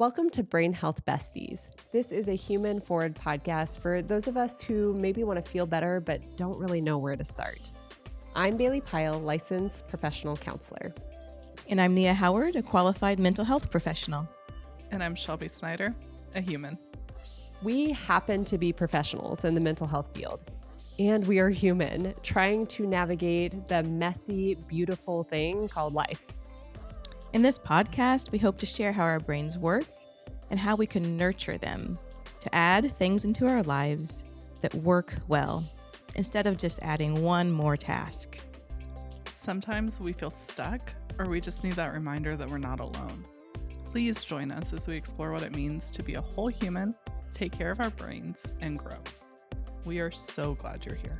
Welcome to Brain Health Besties. This is a human-forward podcast for those of us who maybe want to feel better but don't really know where to start. I'm Bailey Pyle, licensed professional counselor. And I'm Nia Howard, a qualified mental health professional. And I'm Shelby Snyder, a human. We happen to be professionals in the mental health field, and we are human, trying to navigate the messy, beautiful thing called life. In this podcast, we hope to share how our brains work and how we can nurture them to add things into our lives that work well, instead of just adding one more task. Sometimes we feel stuck, or we just need that reminder that we're not alone. Please join us as we explore what it means to be a whole human, take care of our brains, and grow. We are so glad you're here.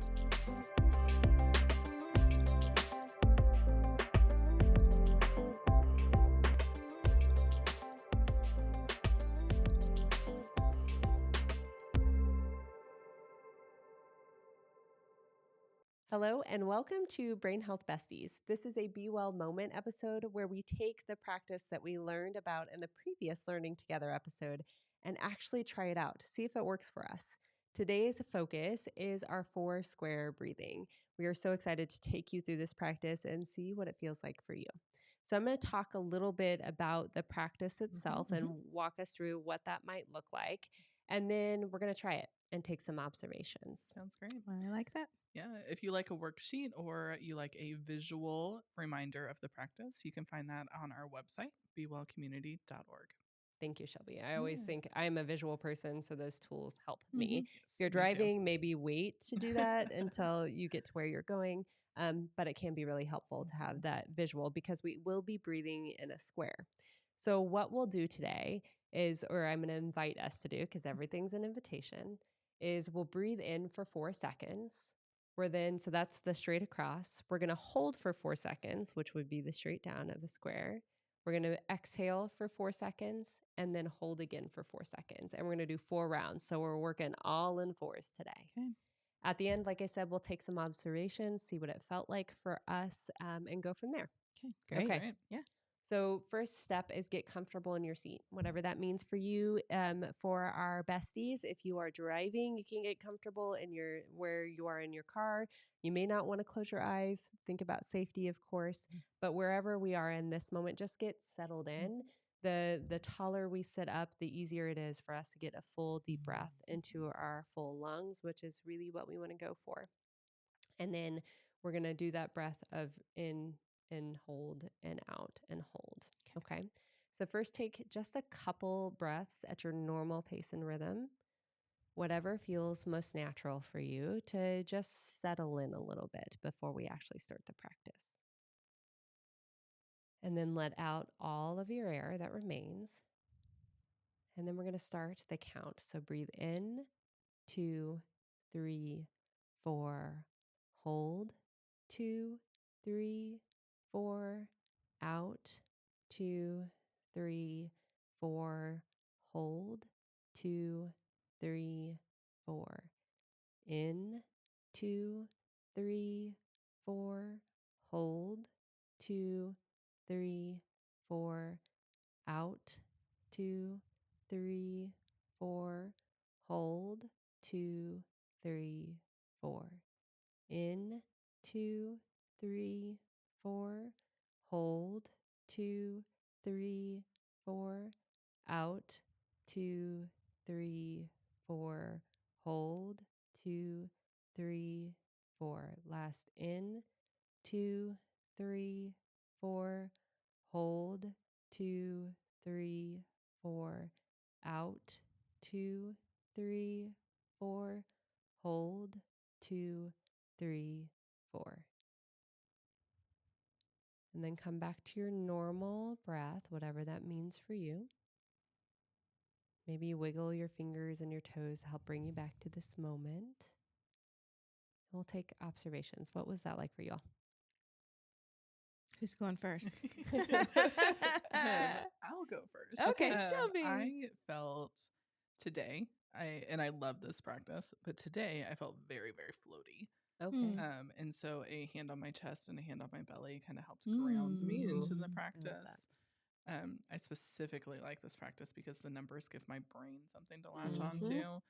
Hello and welcome to Brain Health Besties. This is a Be Well Moment episode where we take the practice that we learned about in the previous Learning Together episode and actually try it out to see if it works for us. Today's focus is our 4 square breathing. We are so excited to take you through this practice and see what it feels like for you. So I'm going to talk a little bit about the practice itself and walk us through what that might look like. And then we're going to try it and take some observations. Sounds great. I like that. Yeah, if you like a worksheet or you like a visual reminder of the practice, you can find that on our website, bewellcommunity.org. Thank you, Shelby. I always Yeah. think I'm a visual person, so those tools help me. Yes, If you're me too. driving, maybe wait to do that until you get to where you're going. But it can be really helpful to have that visual because we will be breathing in a square. So what we'll do today is, or I'm going to invite us to do, because everything's an invitation, is we'll breathe in for 4 seconds. So that's the straight across. We're going to hold for 4 seconds, which would be the straight down of the square. We're going to exhale for 4 seconds and then hold again for 4 seconds. And we're going to do 4 rounds. So we're working all in 4s today. Okay. At the end, like I said, we'll take some observations, see what it felt like for us, and go from there. Okay, great. Great. Yeah. So first step is get comfortable in your seat, whatever that means for you. For our besties, if you are driving, you can get comfortable in where you are in your car. You may not want to close your eyes. Think about safety, of course, but wherever we are in this moment, just get settled in. The taller we sit up, the easier it is for us to get a full deep breath into our full lungs, which is really what we want to go for. And then we're going to do that breath of in and hold and out and hold. Okay. So first take just a couple breaths at your normal pace and rhythm, whatever feels most natural for you, to just settle in a little bit before we actually start the practice. And then let out all of your air that remains. And then we're going to start the count. So breathe in, 2, 3, 4, hold, 2, 3, 4, out, 2, 3, 4, hold, 2, 3, 4, in, 2, 3, 4, hold, 2, 3, 4, out, 2, 3, 4, hold, 2, 3, 4, in, 2, 3, 4, hold, 2, 3, 4, out, 2, 3, 4, hold, 2, 3, 4. Last in, 2, 3, 4, hold, 2, 3, 4, out, 2, 3, 4, hold, 2, 3, 4. And then come back to your normal breath, whatever that means for you. Maybe wiggle your fingers and your toes to help bring you back to this moment. We'll take observations. What was that like for you all? Who's going first? I'll go first. Okay, Shelby. I felt today, I love this practice, but today I felt very, very floaty. Okay. And so a hand on my chest and a hand on my belly kind of helped ground me into the I love practice. I specifically like this practice because the numbers give my brain something to latch Mhm. onto.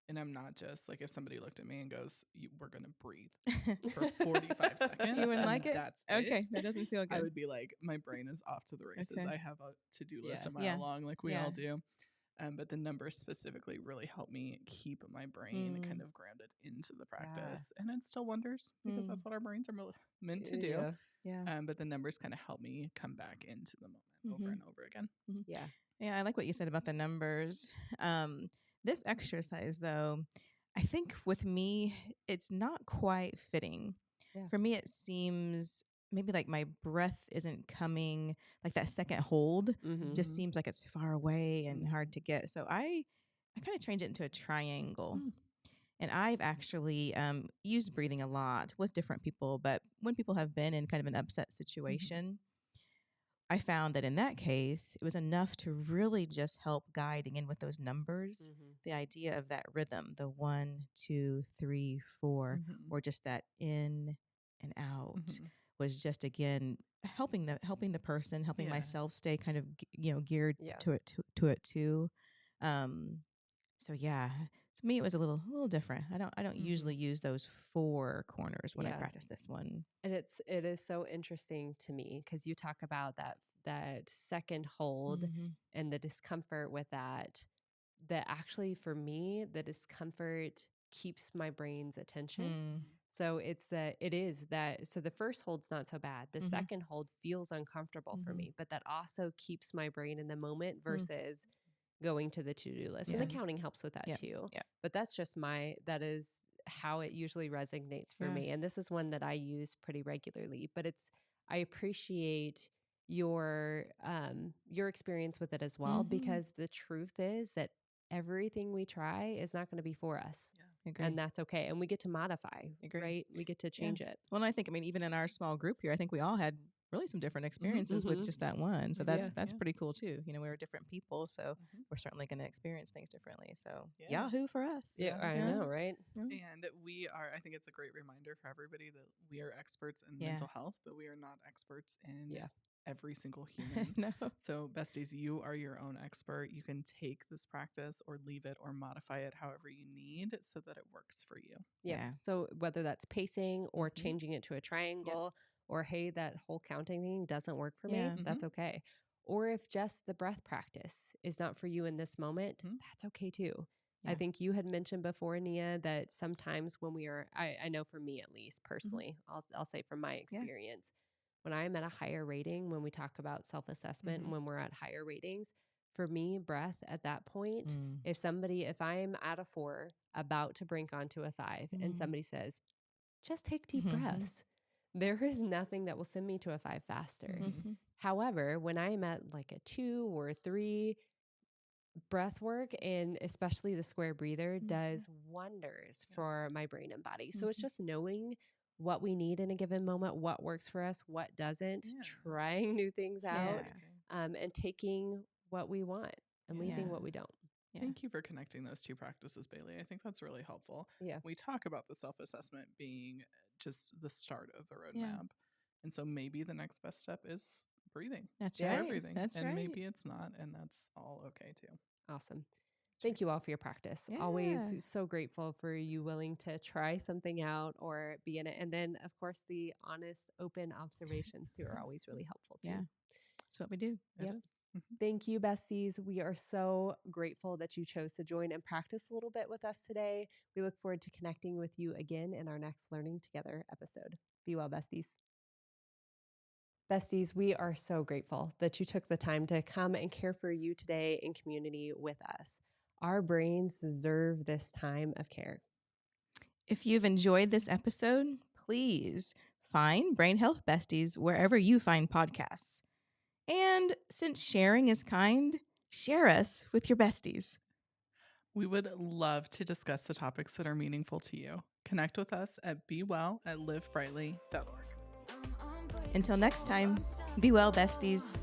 And I'm not just like, if somebody looked at me and goes, we're going to breathe for 45 seconds. You wouldn't and like it? That's Okay, it. that doesn't feel good. I would be like, my brain is off to the races. Okay. I have a to-do list Yeah. a mile Yeah. long, like we Yeah. all do. But the numbers specifically really help me keep my brain kind of grounded into the practice. And it still wonders because that's what our brains are meant to do. Yeah. But the numbers kind of help me come back into the moment over and over again. Yeah. Yeah, I like what you said about the numbers. This exercise, though, I think with me, it's not quite fitting. Yeah. For me, it seems maybe like my breath isn't coming, like that second hold just seems like it's far away and hard to get. So I kind of changed it into a triangle. And I've actually used breathing a lot with different people, but when people have been in kind of an upset situation, I found that in that case, it was enough to really just help guiding in with those numbers. The idea of that rhythm, the 1, 2, 3, 4, or just that in and out, was just again helping the person, helping myself stay kind of geared to it too. So yeah, to me it was a little different. I don't usually use those 4 corners when I practice this one. And it is so interesting to me because you talk about that second hold and the discomfort with that actually for me the discomfort keeps my brain's attention. So it is that, so the first hold's not so bad. The second hold feels uncomfortable for me, but that also keeps my brain in the moment versus going to the to-do list. And the counting helps with that too. Yeah. But that's just that is how it usually resonates for me. And this is one that I use pretty regularly, but I appreciate your experience with it as well, because the truth is that everything we try is not going to be for us. Agree. And that's okay. And we get to modify, right? We get to change it. Well, I think, even in our small group here, I think we all had really some different experiences with just that one. So that's pretty cool too. We were different people, so we're certainly going to experience things differently. So Yahoo for us. Yeah, I know, right? And I think it's a great reminder for everybody that we are experts in mental health, but we are not experts in every single human. No. So besties, you are your own expert. You can take this practice or leave it or modify it however you need so that it works for you. Yeah. So whether that's pacing or changing it to a triangle or, hey, that whole counting thing doesn't work for me, that's okay. Or if just the breath practice is not for you in this moment, that's okay too. I think you had mentioned before, Nia, that sometimes when we are, I know for me at least personally, I'll say from my experience, when I'm at a higher rating, when we talk about self-assessment and when we're at higher ratings, for me, breath at that point, if I'm at a 4, about to brink onto a 5, and somebody says, just take deep breaths, there is nothing that will send me to a 5 faster. However, when I'm at like a 2 or a 3, breath work, and especially the square breather, does wonders for my brain and body. So it's just knowing what we need in a given moment, what works for us, what doesn't, trying new things out, and taking what we want and leaving what we don't. Thank you for connecting those two practices, Bailey. I think that's really helpful. We talk about the self-assessment being just the start of the roadmap. And so maybe the next best step is breathing. That's right. Breathing. And maybe it's not, and that's all okay too. Awesome. Thank you all for your practice. Always so grateful for you willing to try something out or be in it. And then, of course, the honest, open observations too are always really helpful too. Yeah, that's what we do. Yep. Thank you, besties. We are so grateful that you chose to join and practice a little bit with us today. We look forward to connecting with you again in our next Learning Together episode. Be well, besties. Besties, we are so grateful that you took the time to come and care for you today in community with us. Our brains deserve this time of care. If you've enjoyed this episode, please find Brain Health Besties wherever you find podcasts. And since sharing is kind, share us with your besties. We would love to discuss the topics that are meaningful to you. Connect with us at bewell@livebrightly.org. Until next time, be well, besties.